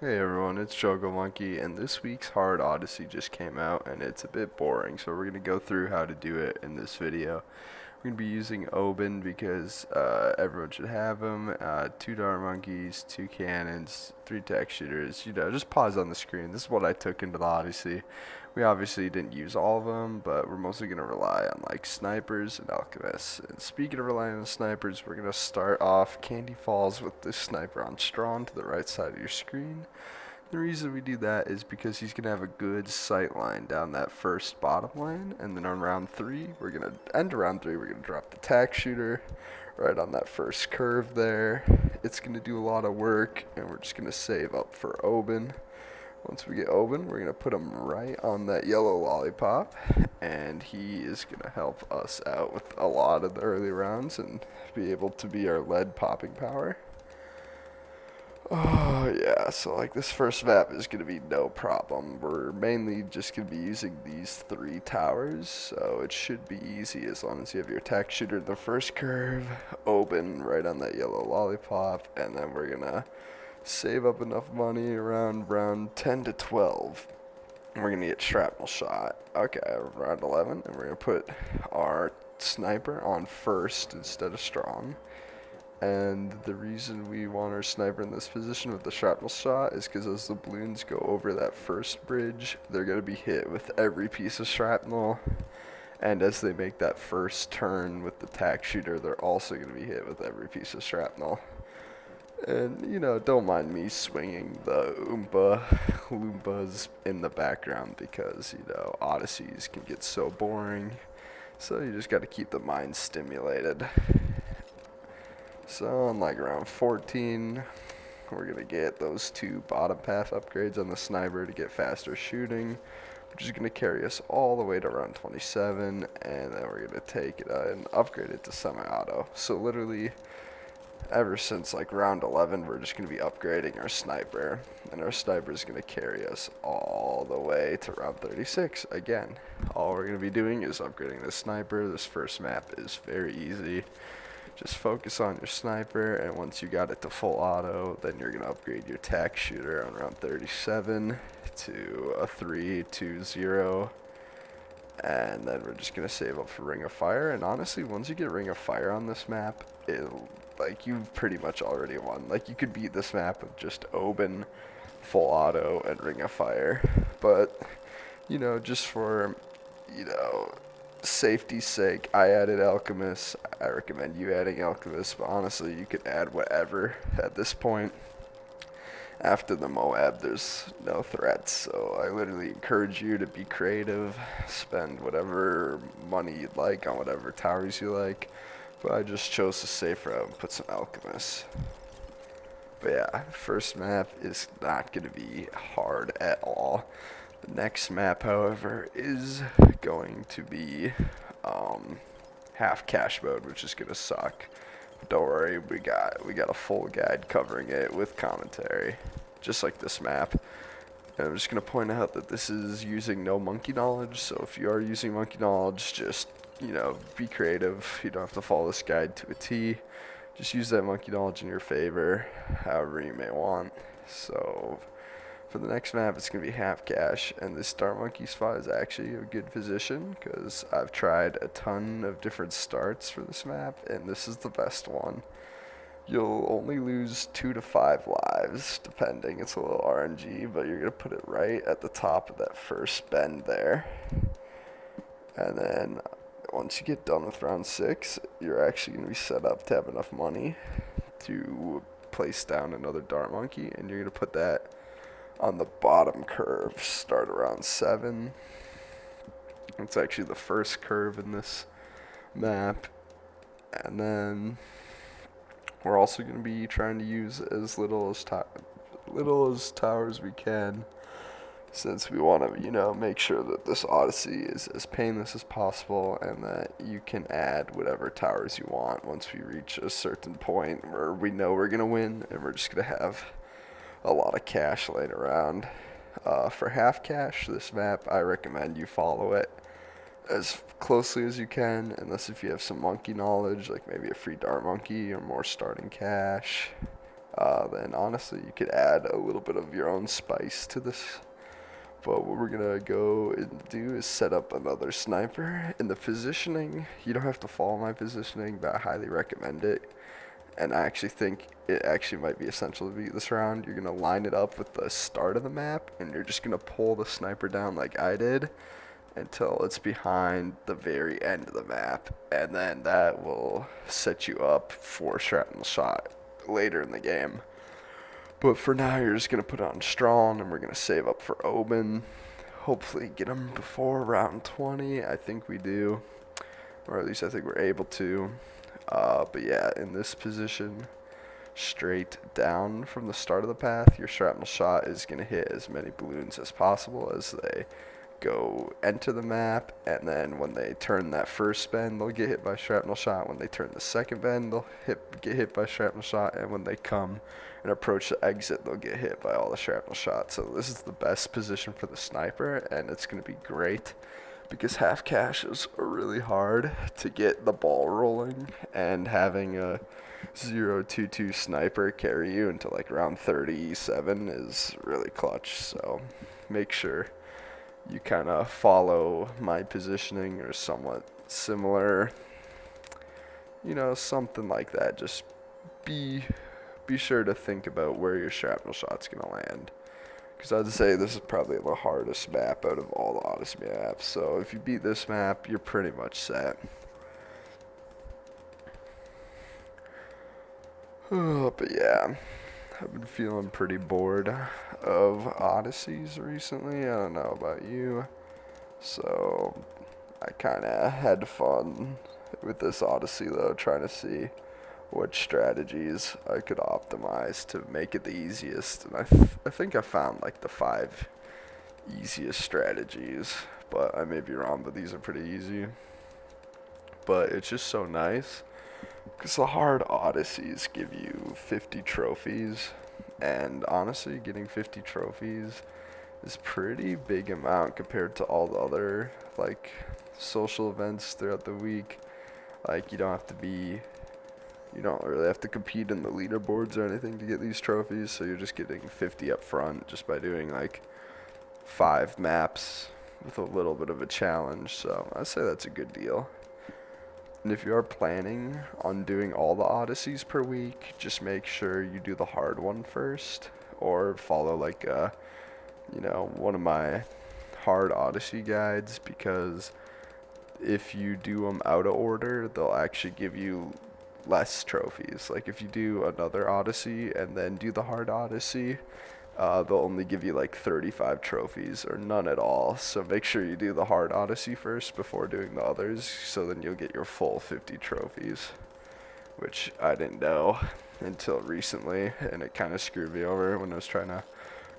Hey everyone, it's Jogo Monkey, and this week's Hard Odyssey just came out, and it's a bit boring, so we're gonna go through how to do it in this video. We're gonna be using Oben because everyone should have them. Two dart monkeys, two cannons, three tech shooters. Just pause on the screen. This is what I took into the Odyssey. We obviously didn't use all of them, but we're mostly gonna rely on like snipers and alchemists. And speaking of relying on snipers, we're gonna start off Candy Falls with this sniper on Strawn to the right side of your screen. The reason we do that is because he's going to have a good sight line down that first bottom lane, and then on round 3, we're going to end round 3, we're going to drop the tack shooter right on that first curve there. It's going to do a lot of work, and we're just going to save up for Oben. Once we get Oben, we're going to put him right on that yellow lollipop, and he is going to help us out with a lot of the early rounds and be able to be our lead popping power. Oh yeah, so like this first map is going to be no problem. We're mainly just going to be using these 3 towers, so it should be easy as long as you have your attack shooter in the first curve, Oben right on that yellow lollipop, and then we're going to save up enough money around round 10 to 12. We're going to get shrapnel shot. Okay, round 11, and we're going to put our sniper on first instead of strong. And the reason we want our sniper in this position with the shrapnel shot is because as the balloons go over that first bridge, they're going to be hit with every piece of shrapnel. And as they make that first turn with the tack shooter, they're also going to be hit with every piece of shrapnel. And, don't mind me swinging the Loompas in the background because, Odysseys can get so boring. So you just got to keep the mind stimulated. So on like around 14, we're going to get those 2 bottom path upgrades on the sniper to get faster shooting, which is going to carry us all the way to round 27, and then we're going to take it and upgrade it to semi-auto. So literally, ever since like round 11, we're just going to be upgrading our sniper, and our sniper is going to carry us all the way to round 36. Again, all we're going to be doing is upgrading the sniper. This first map is very easy. Just focus on your sniper, and once you got it to full auto, then you're going to upgrade your tack shooter on round 37 to a 3-2-0. And then we're just going to save up for Ring of Fire. And honestly, once you get Ring of Fire on this map, you've pretty much already won. Like, you could beat this map with just Oben, full auto, and Ring of Fire. But, just for, safety's sake, I added Alchemist. I recommend you adding Alchemist, but honestly, you could add whatever at this point. After the Moab, there's no threats, so I literally encourage you to be creative, spend whatever money you'd like on whatever towers you like, but I just chose the safe route and put some Alchemists. But yeah, first map is not going to be hard at all. The next map, however, is going to be half cash mode, which is gonna suck. Don't worry, we got a full guide covering it with commentary, just like this map. And I'm just gonna point out that this is using no monkey knowledge, so if you are using monkey knowledge, just be creative. You don't have to follow this guide to a T. Just use that monkey knowledge in your favor, however you may want. So for the next map, it's going to be half cash, and this Star Monkey spot is actually a good position because I've tried a ton of different starts for this map, and this is the best one. You'll only lose 2 to 5 lives, depending. It's a little RNG, but you're going to put it right at the top of that first bend there. And then once you get done with round 6, you're actually going to be set up to have enough money to place down another Dart Monkey, and you're going to put that on the bottom curve, start around 7. It's actually the first curve in this map. And then we're also going to be trying to use as little as towers we can, since we want to, make sure that this Odyssey is as painless as possible and that you can add whatever towers you want once we reach a certain point where we know we're going to win and we're just going to have a lot of cash laying around. For half cash, this map, I recommend you follow it as closely as you can, unless if you have some monkey knowledge, like maybe a free dart monkey or more starting cash. then honestly you could add a little bit of your own spice to this. But what we're gonna go and do is set up another sniper. In the positioning, you don't have to follow my positioning, but I highly recommend it. And I actually think it actually might be essential to beat this round. You're gonna line it up with the start of the map, and you're just gonna pull the sniper down like I did until it's behind the very end of the map, and then that will set you up for shrapnel shot later in the game. But for now, you're just going to put on strong, and we're going to save up for Oben. Hopefully get him before round 20. I think we do. Or at least I think we're able to. But yeah, in this position, straight down from the start of the path, your shrapnel shot is going to hit as many balloons as possible as they go enter the map, and then when they turn that first bend, they'll get hit by shrapnel shot. When they turn the second bend, they'll get hit by shrapnel shot, and when they come and approach the exit, they'll get hit by all the shrapnel shots. So this is the best position for the sniper, and it's going to be great because half caches are really hard to get the ball rolling, and having a 0-2-2 sniper carry you into like round 37 is really clutch. So make sure you kind of follow my positioning or somewhat similar, something like that. Just be sure to think about where your shrapnel shot's gonna land, because I'd say this is probably the hardest map out of all the Odyssey maps. So if you beat this map, you're pretty much set. But yeah, I've been feeling pretty bored of Odysseys recently. I don't know about you. So I kind of had fun with this Odyssey though, trying to see what strategies I could optimize to make it the easiest. And I think I found like the 5 easiest strategies, but I may be wrong, but these are pretty easy. But it's just so nice because the hard Odysseys give you 50 trophies, and honestly, getting 50 trophies is pretty big amount compared to all the other like social events throughout the week. Like you don't really have to compete in the leaderboards or anything to get these trophies, so you're just getting 50 up front just by doing like 5 maps with a little bit of a challenge. So I'd say that's a good deal. And if you are planning on doing all the Odysseys per week, just make sure you do the hard one first, or follow like one of my hard Odyssey guides, because if you do them out of order, they'll actually give you less trophies. Like if you do another Odyssey and then do the hard Odyssey, they'll only give you like 35 trophies or none at all. So make sure you do the hard Odyssey first before doing the others, so then you'll get your full 50 trophies, which I didn't know until recently, and it kind of screwed me over when I was trying to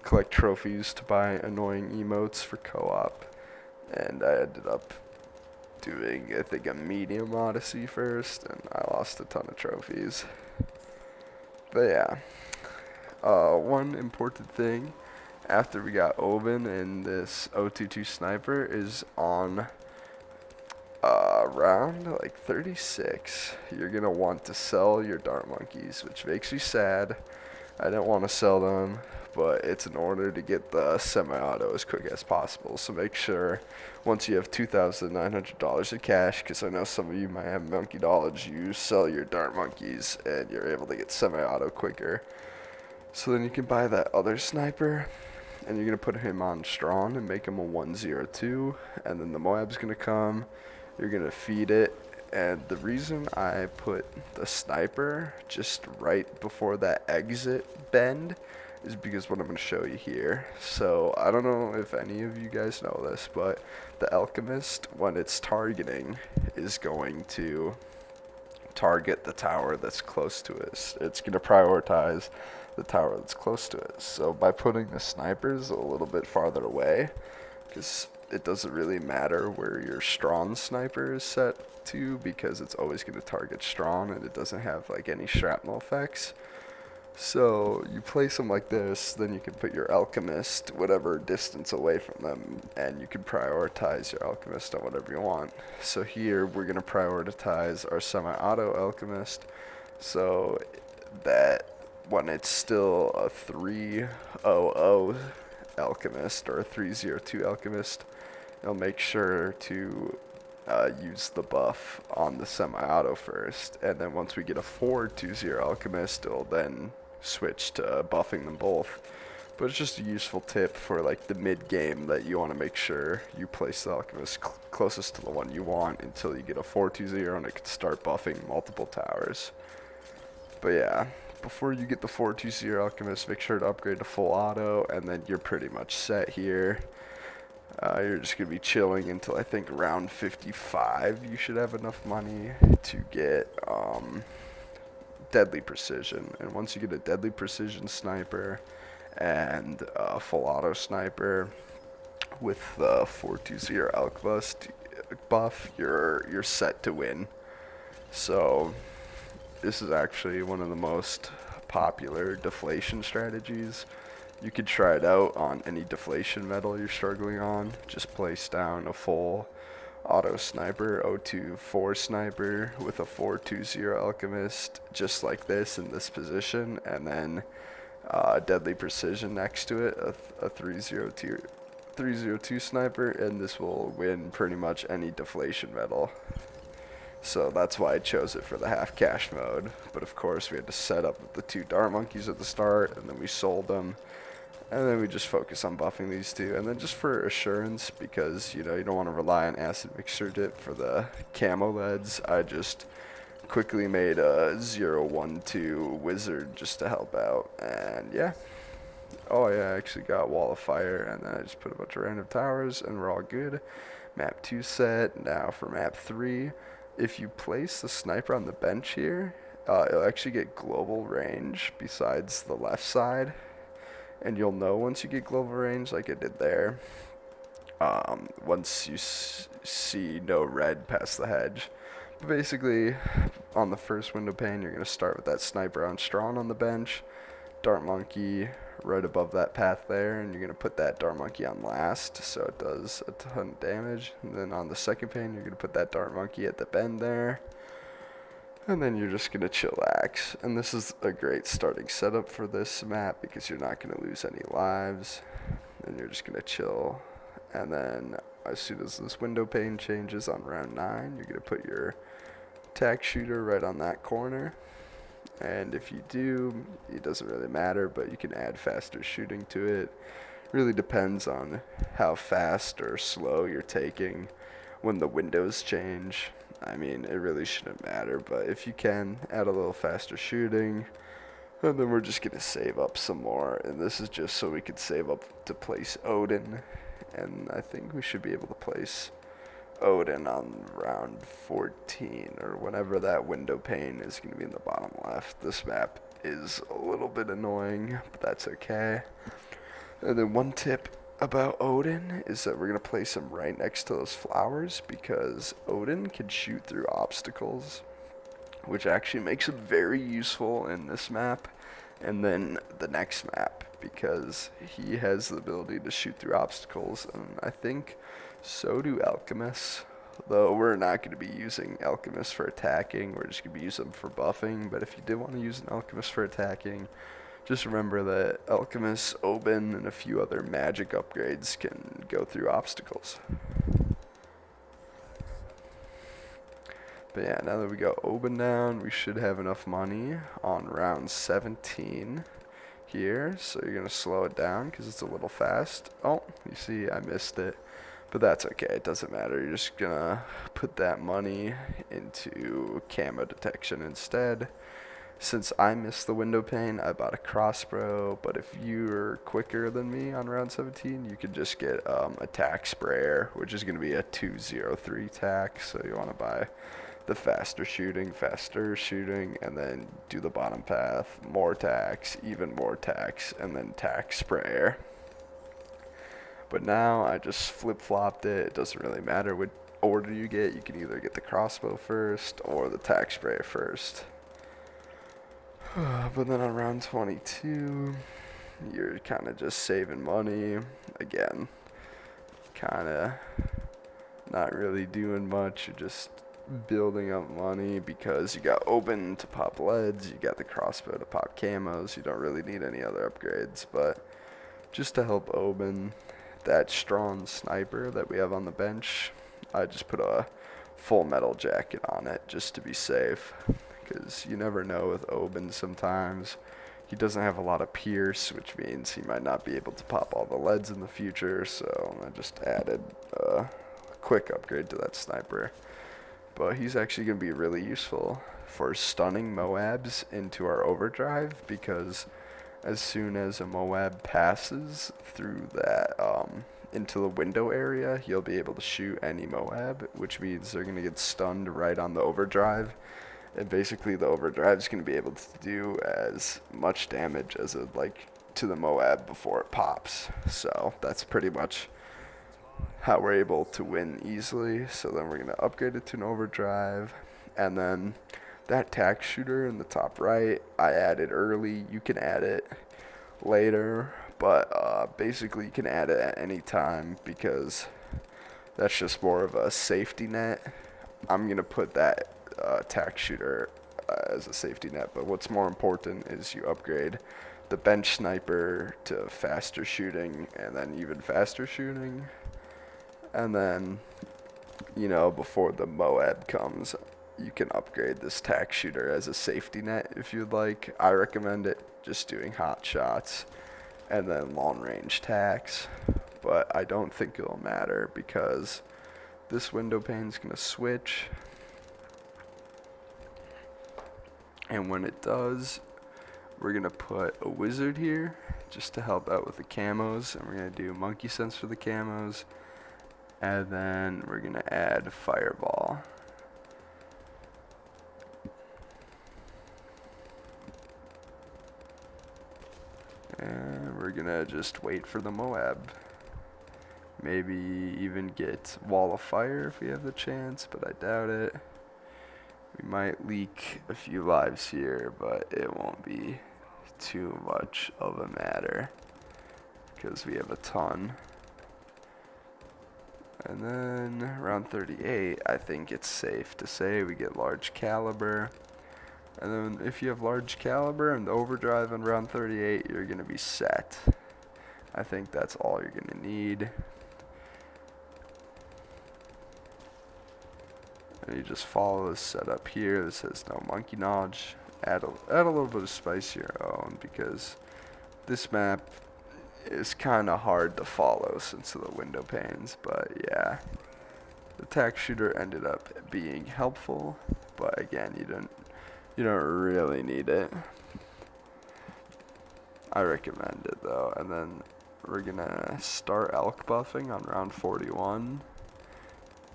collect trophies to buy annoying emotes for co-op, and I ended up doing, I think, a medium Odyssey first, and I lost a ton of trophies. But yeah, one important thing after we got Oben and this 022 sniper is on round like 36, you're gonna want to sell your dart monkeys, which makes me sad. I didn't want to sell them, but it's in order to get the semi-auto as quick as possible. So make sure once you have $2,900 in cash, because I know some of you might have monkey dollars, you sell your dart monkeys and you're able to get semi-auto quicker. So then you can buy that other sniper, and you're going to put him on strong and make him a 102, and then the Moab's going to come, you're going to feed it. And the reason I put the sniper just right before that exit bend is because what I'm going to show you here. So I don't know if any of you guys know this, but the Alchemist, when it's targeting, is going to target the tower that's close to it. It's going to prioritize the tower that's close to it. So by putting the snipers a little bit farther away, because it doesn't really matter where your strong sniper is set to, because it's always going to target strong and it doesn't have like any shrapnel effects. So you place them like this, then you can put your Alchemist whatever distance away from them, and you can prioritize your Alchemist on whatever you want. So here we're going to prioritize our semi-auto Alchemist so that when it's still a 300 alchemist or a 302 alchemist, you'll make sure to use the buff on the semi-auto first, and then once we get a 420 alchemist, it'll then switch to buffing them both. But it's just a useful tip for like the mid game that you want to make sure you place the alchemist closest to the one you want until you get a 420 and it can start buffing multiple towers. But yeah, before you get the 420 alchemist, make sure to upgrade to full auto, and then you're pretty much set here. You're just going to be chilling until I think around 55. You should have enough money to get deadly precision. And once you get a deadly precision sniper and a full auto sniper with the 420 alchemist buff, you're set to win. So this is actually one of the most popular deflation strategies. You could try it out on any deflation metal you're struggling on. Just place down a full auto sniper, 024 sniper with a 420 alchemist, just like this in this position, and then deadly precision next to it, a 302 sniper, and this will win pretty much any deflation metal. So that's why I chose it for the half cash mode. But of course we had to set up the 2 dart monkeys at the start, and then we sold them. And then we just focus on buffing these 2. And then just for assurance, because you don't want to rely on acid mixture dip for the camo leads, I just quickly made a 012 wizard just to help out. And yeah. Oh yeah, I actually got wall of fire, and then I just put a bunch of random towers, and we're all good. Map 2 set. Now for map 3. If you place the sniper on the bench here, it'll actually get global range besides the left side. And you'll know once you get global range, like I did there, once you see no red past the hedge. But basically, on the first window pane, you're going to start with that sniper on strong on the bench, dart monkey right above that path there, and you're going to put that dart monkey on last, so it does a ton of damage. And then on the second pane, you're going to put that dart monkey at the bend there, and then you're just going to chillax. And this is a great starting setup for this map because you're not going to lose any lives, and you're just going to chill. And then as soon as this window pane changes on round 9, you're going to put your tack shooter right on that corner. And if you do, it doesn't really matter, but you can add faster shooting to it. Really depends on how fast or slow you're taking when the windows change. I mean, it really shouldn't matter, but if you can, add a little faster shooting. And then we're just going to save up some more, and this is just so we could save up to place Odin. And I think we should be able to place Odin on round 14, or whenever that window pane is going to be in the bottom left. This map is a little bit annoying, but that's okay. And then one tip about Odin is that we're going to place him right next to those flowers, because Odin can shoot through obstacles, which actually makes him very useful in this map and then the next map, because he has the ability to shoot through obstacles, and I think so do alchemists, though we're not going to be using alchemists for attacking. We're just going to be using them for buffing. But if you did want to use an alchemist for attacking, just remember that alchemists, Oben, and a few other magic upgrades can go through obstacles. But yeah, now that we got Oben down, we should have enough money on round 17 here. So you're going to slow it down because it's a little fast. Oh, you see, I missed it. But that's okay, it doesn't matter. You're just going to put that money into camo detection instead. Since I missed the window pane, I bought a crossbow, but if you're quicker than me on round 17, you could just get a tack sprayer, which is going to be a 203 tack, so you want to buy the faster shooting, and then do the bottom path, more tacks, even more tacks, and then tack sprayer. But now I just flip-flopped it. It doesn't really matter what order you get. You can either get the crossbow first or the tack sprayer first. But then on round 22, you're kind of just saving money. Again, kind of not really doing much. You're just building up money because you got Oben to pop leads, you got the crossbow to pop camos. You don't really need any other upgrades, but just to help Oben, that strong sniper that we have on the bench, I just put a full metal jacket on it just to be safe, because you never know with Oben sometimes. He doesn't have a lot of pierce, which means he might not be able to pop all the leads in the future, so I just added a quick upgrade to that sniper. But he's actually going to be really useful for stunning Moabs into our overdrive, because as soon as a Moab passes through that into the window area, he'll be able to shoot any Moab, which means they're going to get stunned right on the overdrive. And basically the overdrive is going to be able to do as much damage as it like to the Moab before it pops. So that's pretty much how we're able to win easily. So then we're going to upgrade it to an overdrive, and then that tack shooter in the top right I added early. You can add it later, but basically you can add it at any time because that's just more of a safety net. I'm going to put that tack shooter as a safety net, but what's more important is you upgrade the bench sniper to faster shooting, and then even faster shooting, and then before the Moab comes, you can upgrade this tack shooter as a safety net if you'd like. I recommend it just doing hot shots and then long range tacks, but I don't think it'll matter because this window pane's gonna switch, and when it does, we're gonna put a wizard here just to help out with the camos, and we're gonna do monkey sense for the camos, and then we're gonna add fireball. And we're gonna just wait for the Moab. Maybe even get wall of fire if we have the chance, but I doubt it. We might leak a few lives here, but it won't be too much of a matter because we have a ton. And then round 38, I think it's safe to say we get large caliber. And then if you have large caliber and the overdrive on round 38, you're going to be set. I think that's all you're going to need. And you just follow this setup here. This says no monkey knowledge. Add a little bit of spice to your own, because this map is kind of hard to follow since of the window panes. But yeah, the tack shooter ended up being helpful, but again, you don't really need it. I recommend it though. And then we're gonna start elk buffing on round 41,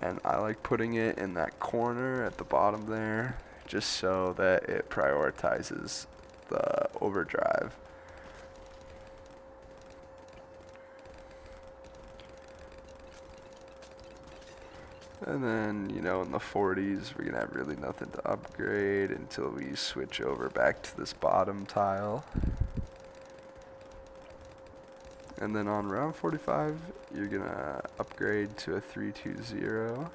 and I like putting it in that corner at the bottom there just so that it prioritizes the overdrive. And then, in the 40s, we're going to have really nothing to upgrade until we switch over back to this bottom tile. And then on round 45, you're going to upgrade to a 320,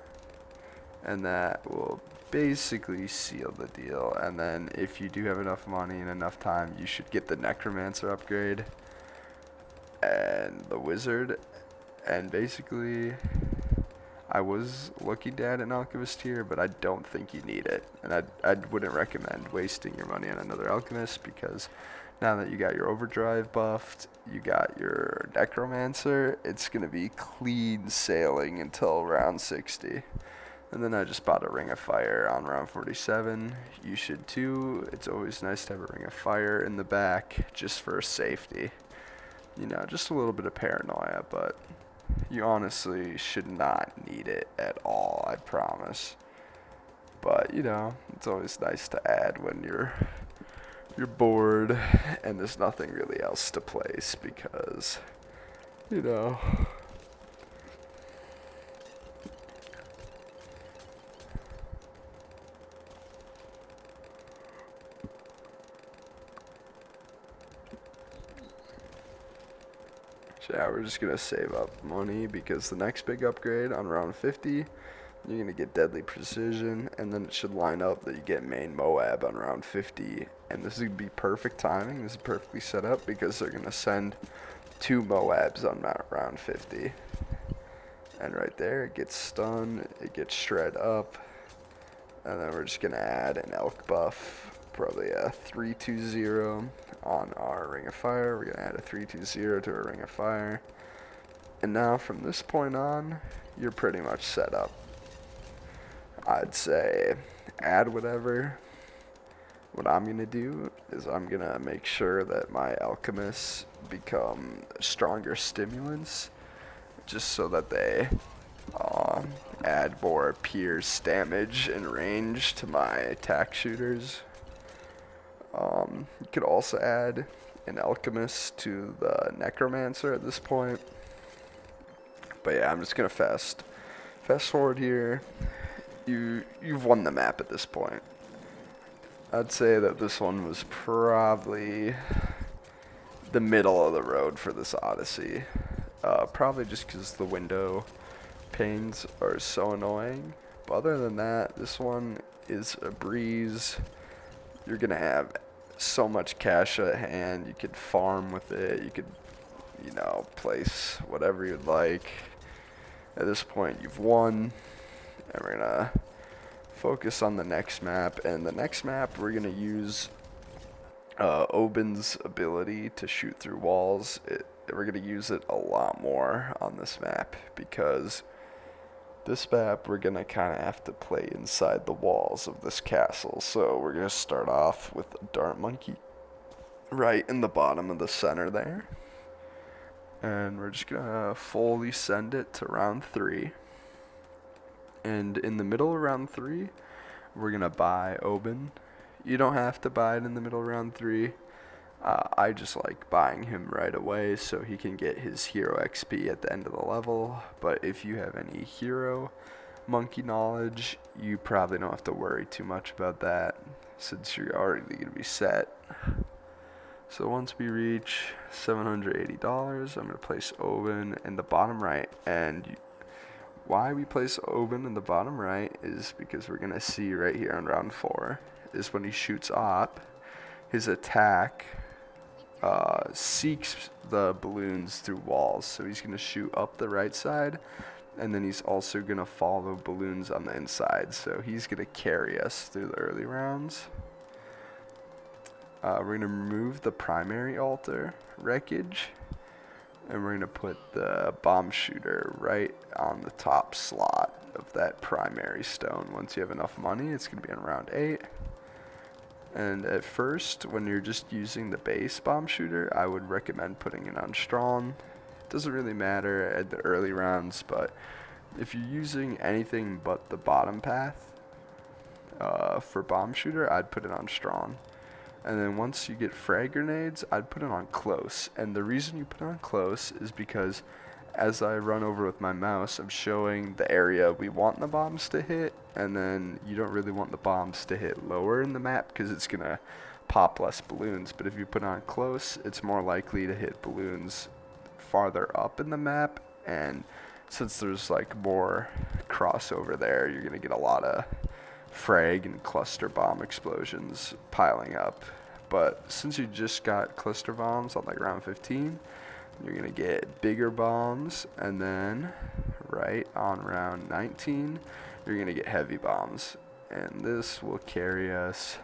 and that will basically seal the deal. And then if you do have enough money and enough time, you should get the necromancer upgrade and the wizard. And basically, I was looking to add an alchemist here, but I don't think you need it. And I wouldn't recommend wasting your money on another alchemist, because now that you got your overdrive buffed, you got your necromancer, it's going to be clean sailing until round 60. And then I just bought a ring of fire on round 47. You should too. It's always nice to have a ring of fire in the back just for safety. Just a little bit of paranoia, but you honestly should not need it at all, I promise. But, it's always nice to add when you're bored and there's nothing really else to place, because, So yeah, we're just going to save up money because the next big upgrade on round 50, You're going to get deadly precision, and then it should line up that you get main Moab on round 50. And this would be perfect timing. This is perfectly set up because they're going to send 2 Moabs on round 50. And right there, it gets stunned, it gets shred up, and then we're just going to add an elk buff, probably a 3-2-0 on our Ring of Fire. We're going to add a 3-2-0 to our Ring of Fire. And now from this point on, you're pretty much set up. I'd say add whatever. What I'm going to do is I'm going to make sure that my alchemists become stronger stimulants, just so that they add more pierce damage and range to my attack shooters. You could also add an alchemist to the necromancer at this point. But yeah, I'm just gonna fast forward here. You've won the map at this point. I'd say that this one was probably the middle of the road for this Odyssey. Probably just because the window panes are so annoying. But other than that, this one is a breeze. You're going to have so much cash at hand. You could farm with it. You could, place whatever you'd like. At this point, you've won. And we're going to focus on the next map. And the next map, we're going to use Oben's ability to shoot through walls. We're going to use it a lot more on this map, because this map we're going to kind of have to play inside the walls of this castle. So we're going to start off with a dart monkey right in the bottom of the center there. And we're just going to fully send it to round 3. And in the middle of round 3, we're going to buy Oben. You don't have to buy it in the middle of round 3. I just like buying him right away so he can get his hero XP at the end of the level. But if you have any hero monkey knowledge, you probably don't have to worry too much about that, since you're already going to be set. So once we reach $780, I'm going to place Oben in the bottom right. And why we place Oben in the bottom right is because we're going to see right here on round 4 is when he shoots op, his attack seeks the balloons through walls. So he's going to shoot up the right side, and then he's also going to follow balloons on the inside. So he's going to carry us through the early rounds. We're going to remove the primary altar wreckage, and we're going to put the bomb shooter right on the top slot of that primary stone. Once you have enough money, it's going to be on round 8. And at first, when you're just using the base bomb shooter, I would recommend putting it on strong. It doesn't really matter at the early rounds, but if you're using anything but the bottom path for bomb shooter, I'd put it on strong. And then once you get frag grenades, I'd put it on close. And the reason you put it on close is because as I run over with my mouse, I'm showing the area we want the bombs to hit, and then you don't really want the bombs to hit lower in the map because it's going to pop less balloons. But if you put it on close, it's more likely to hit balloons farther up in the map, and since there's like more crossover there, you're going to get a lot of frag and cluster bomb explosions piling up. But since you just got cluster bombs on like round 15, you're going to get bigger bombs, and then right on round 19, you're going to get heavy bombs. And this will carry us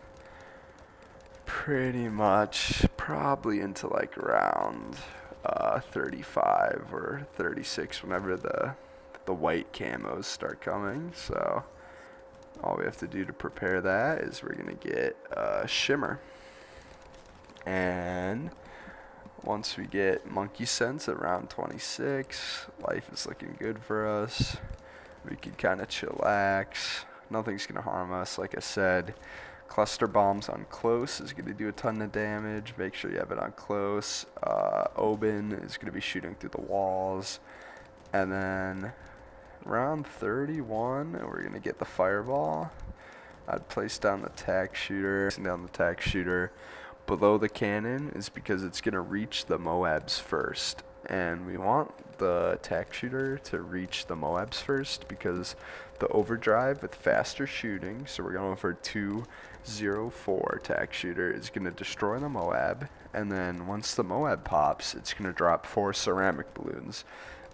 pretty much probably into like round 35 or 36 whenever the white camos start coming. So all we have to do to prepare that is we're going to get Shimmer. And once we get Monkey Sense at round 26, life is looking good for us. We can kind of chillax. Nothing's going to harm us. Like I said, cluster bombs on close is going to do a ton of damage. Make sure you have it on close. Oben is going to be shooting through the walls. And then round 31, we're going to get the Fireball. I'd place down the tack shooter. Below the cannon is because it's going to reach the Moabs first. and we want the attack shooter to reach the Moabs first because the overdrive with faster shooting, so we're going for 204 attack shooter, is going to destroy the Moab, and then once the Moab pops, it's going to drop 4 ceramic balloons.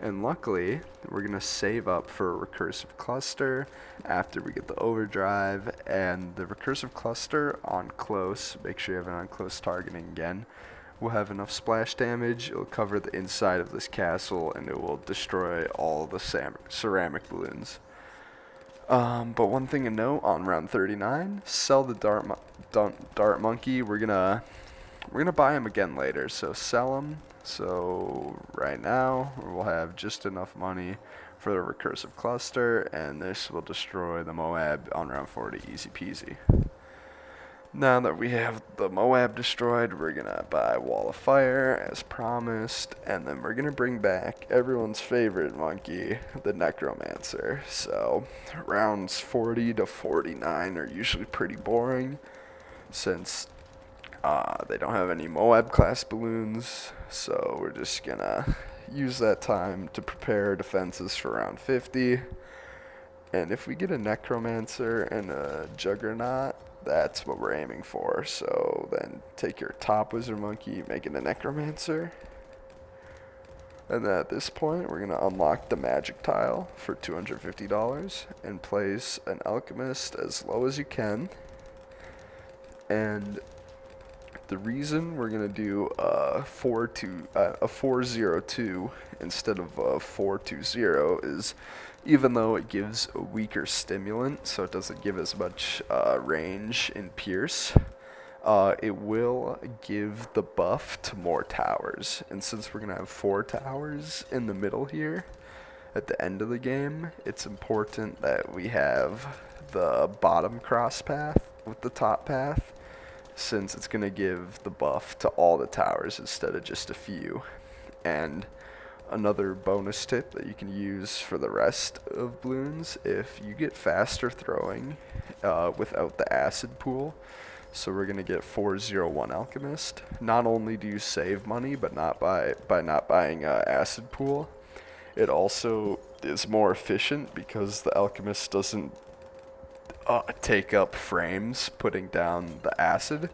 And luckily, we're going to save up for a recursive cluster after we get the overdrive, and the recursive cluster on close, make sure you have it on close targeting again, will have enough splash damage, it'll cover the inside of this castle, and it will destroy all the ceramic balloons. But one thing to note, on round 39, sell the dart monkey. We're gonna buy him again later, so sell him. So right now we'll have just enough money for the recursive cluster, and this will destroy the Moab on round 40, easy peasy. Now that we have the Moab destroyed, we're gonna buy Wall of Fire as promised, and then we're gonna bring back everyone's favorite monkey, the Necromancer. So rounds 40 to 49 are usually pretty boring since they don't have any Moab class balloons, so we're just gonna use that time to prepare defenses for round 50. And if we get a Necromancer and a Juggernaut, that's what we're aiming for. So then take your top Wizard Monkey, make it a Necromancer. And then at this point, we're gonna unlock the magic tile for $250 and place an Alchemist as low as you can. And the reason we're gonna do a 402 instead of a 420 is even though it gives a weaker stimulant, so it doesn't give as much range in Pierce, it will give the buff to more towers. And since we're gonna have 4 towers in the middle here at the end of the game, it's important that we have the bottom cross path with the top path, since it's going to give the buff to all the towers instead of just a few. And another bonus tip that you can use for the rest of balloons, if you get faster throwing without the acid pool, so we're going to get 401 Alchemist, not only do you save money but not by not buying acid pool, it also is more efficient because the Alchemist doesn't take up frames putting down the acid,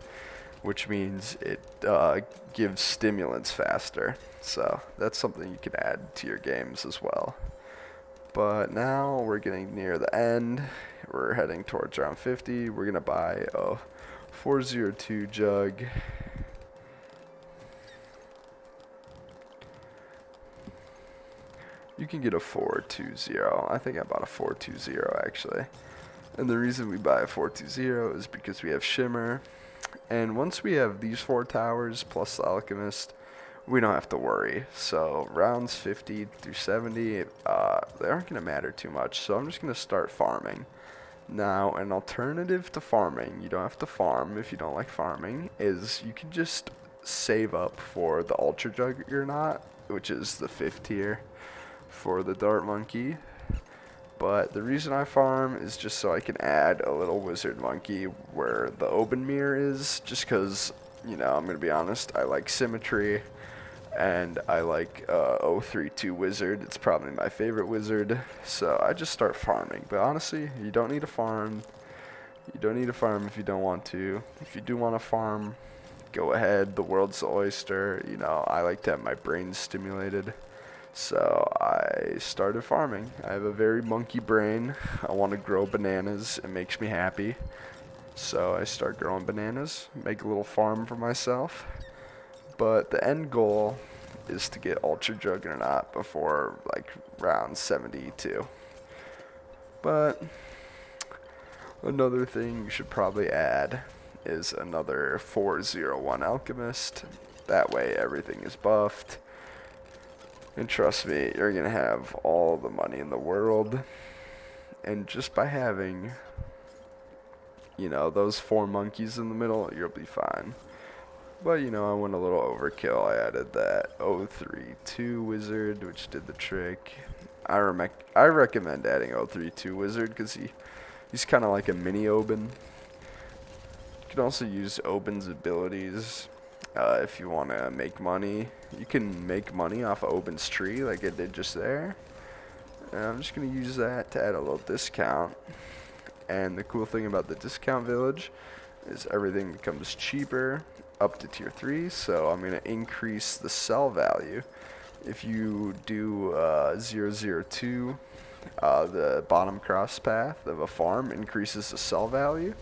which means it gives stimulants faster. So that's something you can add to your games as well. But now we're getting near the end. We're heading towards round 50. We're gonna buy a 402 jug. You can get a 420. I think I bought a 420 actually. And the reason we buy a 420 is because we have Shimmer. And once we have these 4 towers plus the Alchemist, we don't have to worry. So rounds 50 through 70, they aren't going to matter too much. So I'm just going to start farming. Now, an alternative to farming, you don't have to farm if you don't like farming, is you can just save up for the Ultra Juggernaut, which is the 5th tier for the Dart Monkey. But the reason I farm is just so I can add a little Wizard Monkey where the Obenmere is, just because, you know, I'm going to be honest, I like symmetry, and I like 032 Wizard. It's probably my favorite wizard, so I just start farming. But honestly, you don't need to farm. You don't need to farm if you don't want to. If you do want to farm, go ahead. The world's the oyster. You know, I like to have my brain stimulated. So I started farming. I have a very monkey brain. I want to grow bananas. It makes me happy. So I start growing bananas, make a little farm for myself. But the end goal is to get Ultra Juggernaut before like round 72. But another thing you should probably add is another 401 Alchemist. That way everything is buffed. And trust me, you're going to have all the money in the world. And just by having, you know, those 4 monkeys in the middle, you'll be fine. But, you know, I went a little overkill. I added that 032 Wizard, which did the trick. I recommend adding 032 Wizard because he's kind of like a mini Oben. You can also use Oben's abilities if you want to make money. You can make money off of Oben's tree like I did just there. And I'm just going to use that to add a little discount. And the cool thing about the discount village is everything becomes cheaper up to tier 3. So I'm going to increase the sell value. If you do 002, the bottom cross path of a farm increases the sell value.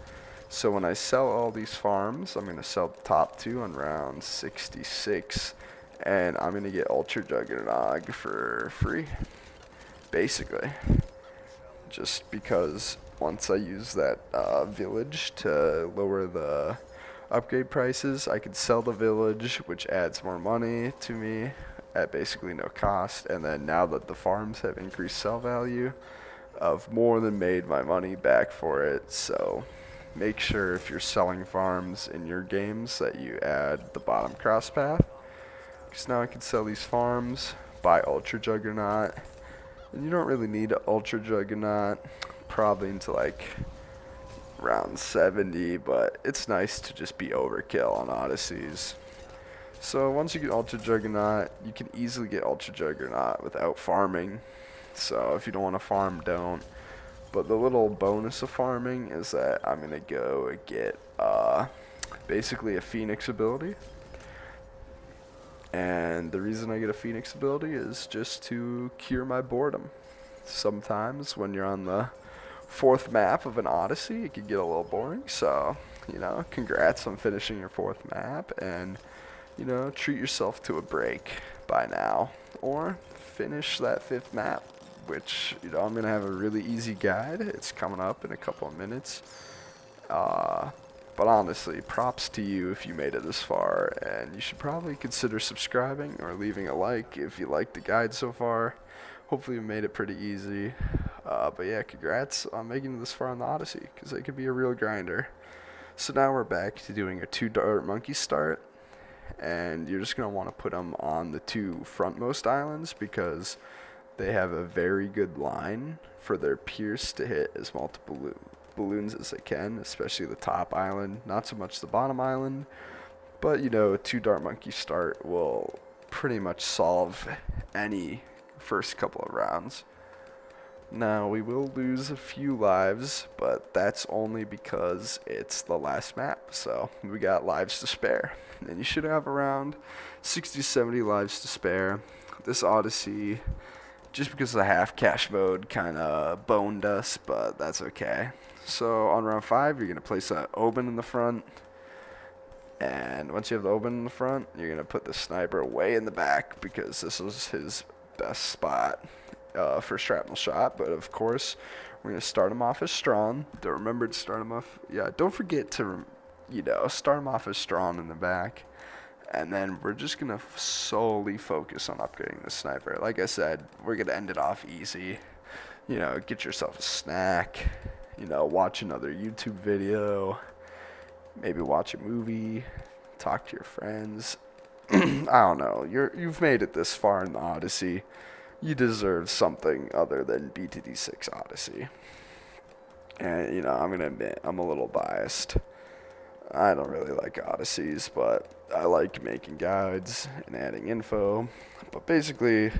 So when I sell all these farms, I'm going to sell the top 2 on round 66, and I'm going to get Ultra Juggernog for free, basically. Just because once I use that village to lower the upgrade prices, I could sell the village, which adds more money to me at basically no cost. And then now that the farms have increased sell value, I've more than made my money back for it. So make sure if you're selling farms in your games that you add the bottom cross path, because now I can sell these farms, buy Ultra Juggernaut, and you don't really need Ultra Juggernaut probably into like round 70, but it's nice to just be overkill on Odysseys. So once you get Ultra Juggernaut, you can easily get Ultra Juggernaut without farming. So if you don't want to farm, don't. But the little bonus of farming is that I'm going to go get basically a Phoenix ability. And the reason I get a Phoenix ability is just to cure my boredom. Sometimes when you're on the 4th map of an Odyssey, it can get a little boring. So, congrats on finishing your 4th map. And, treat yourself to a break by now. Or finish that 5th map, which, I'm going to have a really easy guide. It's coming up in a couple of minutes. But honestly, props to you if you made it this far, and you should probably consider subscribing or leaving a like if you liked the guide so far. Hopefully you made it pretty easy. But yeah, congrats on making it this far on the Odyssey, because it could be a real grinder. So now we're back to doing a 2 dart monkey start, and you're just going to want to put them on the 2 frontmost islands because they have a very good line for their pierce to hit as multiple balloons as they can, especially the top island, not so much the bottom island. But a 2 dart monkey start will pretty much solve any first couple of rounds. Now we will lose a few lives, but that's only because it's the last map, so we got lives to spare. And you should have around 60-70 lives to spare. This Odyssey, just because the half cash mode kind of boned us, but that's okay. So on round 5, you're going to place an Oben in the front. And once you have the Oben in the front, you're going to put the sniper way in the back because this is his best spot for shrapnel shot. But of course, we're going to start him off as Strawn. Don't remember to start him off. Yeah, don't forget to, start him off as Strawn in the back. And then we're just going to solely focus on upgrading the sniper. Like I said, we're going to end it off easy. Get yourself a snack. Watch another YouTube video. Maybe watch a movie. Talk to your friends. I don't know. You've made it this far in the Odyssey. You deserve something other than BTD6 Odyssey. And, I'm going to admit, I'm a little biased. I don't really like Odysseys, but I like making guides and adding info. But basically,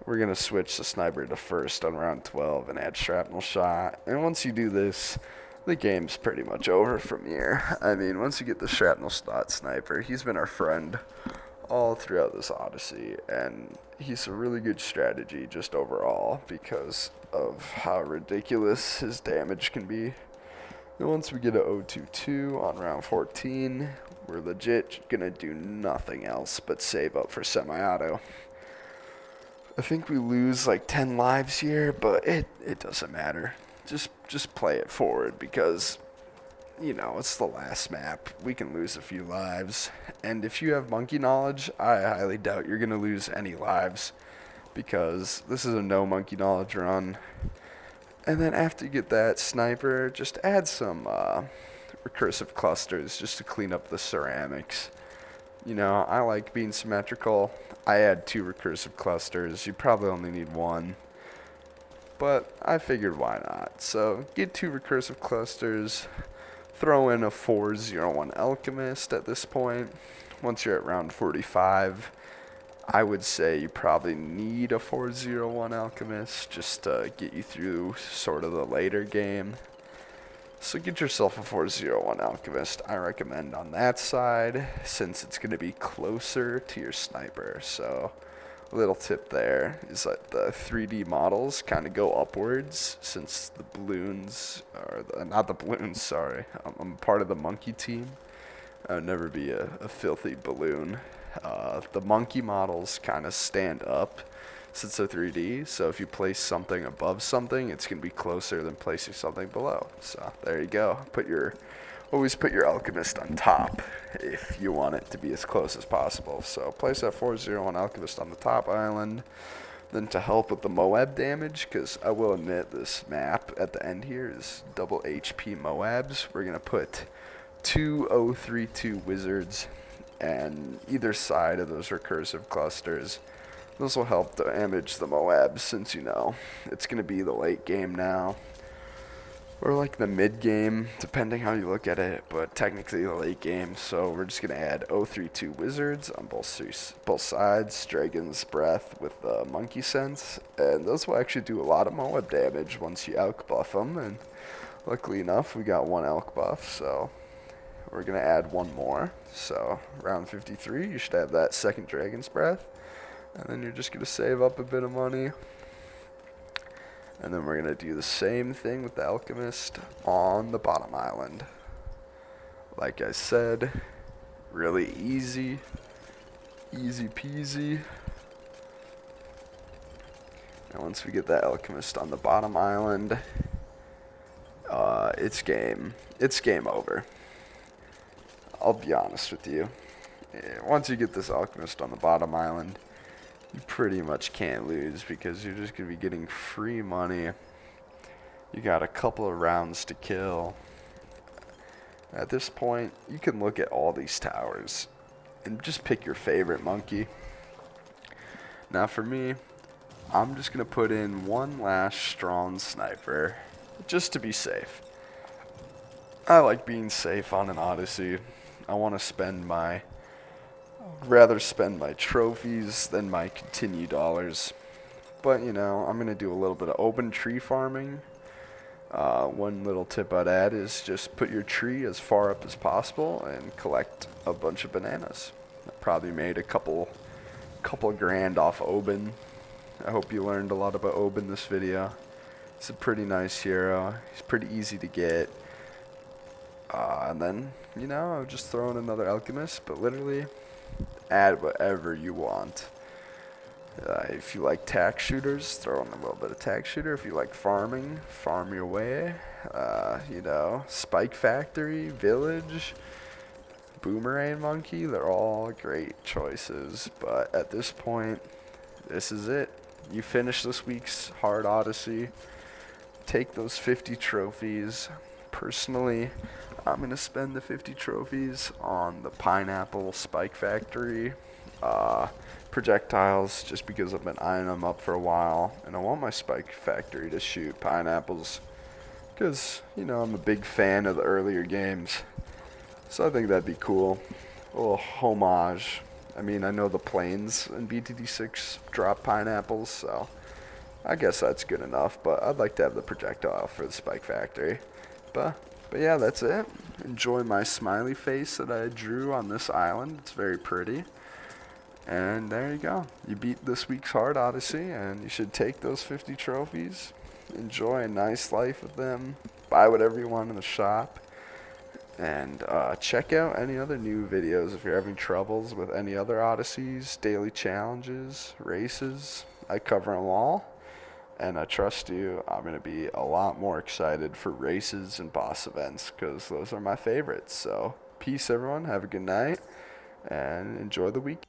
we're going to switch the sniper to first on round 12 and add shrapnel shot. And once you do this, the game's pretty much over from here. I mean, once you get the shrapnel shot sniper, he's been our friend all throughout this Odyssey. And he's a really good strategy just overall because of how ridiculous his damage can be. And once we get a 022 on round 14, we're legit going to do nothing else but save up for semi-auto. I think we lose like 10 lives here, but it doesn't matter. Just play it forward because, it's the last map. We can lose a few lives. And if you have monkey knowledge, I highly doubt you're going to lose any lives because this is a no monkey knowledge run. And then after you get that sniper, just add some recursive clusters just to clean up the ceramics. I like being symmetrical. I add 2 recursive clusters. You probably only need 1. But I figured why not. So get 2 recursive clusters. Throw in a 401 Alchemist at this point. once you're at round 45, I would say you probably need a 401 Alchemist just to get you through sort of the later game. So get yourself a 401 Alchemist, I recommend on that side, since it's going to be closer to your sniper. So a little tip there is that the 3D models kind of go upwards, since the balloons, or not the balloons, sorry, I'm part of the monkey team. I would never be a filthy balloon. The monkey models kind of stand up since they're 3D, so if you place something above something, it's going to be closer than placing something below. So there you go. Always put your Alchemist on top if you want it to be as close as possible. So place that 401 Alchemist on the top island. Then to help with the Moab damage, because I will admit this map at the end here is double HP Moabs, we're going to put 2032 wizards and either side of those recursive clusters. This will help damage the Moabs, since you know it's going to be the late game now, or like the mid game, depending how you look at it, but technically the late game. So we're just going to add 032 wizards on both sides, Dragon's Breath with Monkey Sense, and those will actually do a lot of Moab damage once you elk buff them, and luckily enough we got one elk buff, so we're going to add one more. So round 53 you should have that second Dragon's Breath, and then you're just going to save up a bit of money. And then we're going to do the same thing with the Alchemist on the bottom island. Like I said, really easy peasy. And once we get that Alchemist on the bottom island, it's game over. I'll be honest with you. Once you get this Alchemist on the bottom island, you pretty much can't lose, because you're just going to be getting free money. You got a couple of rounds to kill. At this point, you can look at all these towers and just pick your favorite monkey. Now for me, I'm just going to put in one last strong sniper, just to be safe. I like being safe on an Odyssey. I want to rather spend my trophies than my continue dollars. But, you know, I'm going to do a little bit of open tree farming. One little tip I'd add is just put your tree as far up as possible and collect a bunch of bananas. I probably made a couple grand off Oben. I hope you learned a lot about Oben this video. He's a pretty nice hero. He's pretty easy to get. And then, you know, I'll just throw in another Alchemist, but literally add whatever you want. If you like tack shooters, throw in a little bit of tack shooter. If you like farming, farm your way. You know, Spike Factory, Village, Boomerang Monkey, they're all great choices. But at this point, this is it. You finish this week's Hard Odyssey. Take those 50 trophies. Personally, I'm going to spend the 50 trophies on the Pineapple Spike Factory projectiles, just because I've been eyeing them up for a while, and I want my Spike Factory to shoot pineapples, because, you know, I'm a big fan of the earlier games, so I think that'd be cool. A little homage. I mean, I know the planes in BTD6 drop pineapples, so I guess that's good enough, but I'd like to have the projectile for the Spike Factory. But yeah, that's it. Enjoy my smiley face that I drew on this island. It's very pretty. And there you go. You beat this week's Hard Odyssey, and you should take those 50 trophies. Enjoy a nice life with them. Buy whatever you want in the shop. And check out any other new videos if you're having troubles with any other Odysseys, daily challenges, races. I cover them all. And I trust you, I'm going to be a lot more excited for races and boss events, because those are my favorites. So, peace everyone, have a good night, and enjoy the week.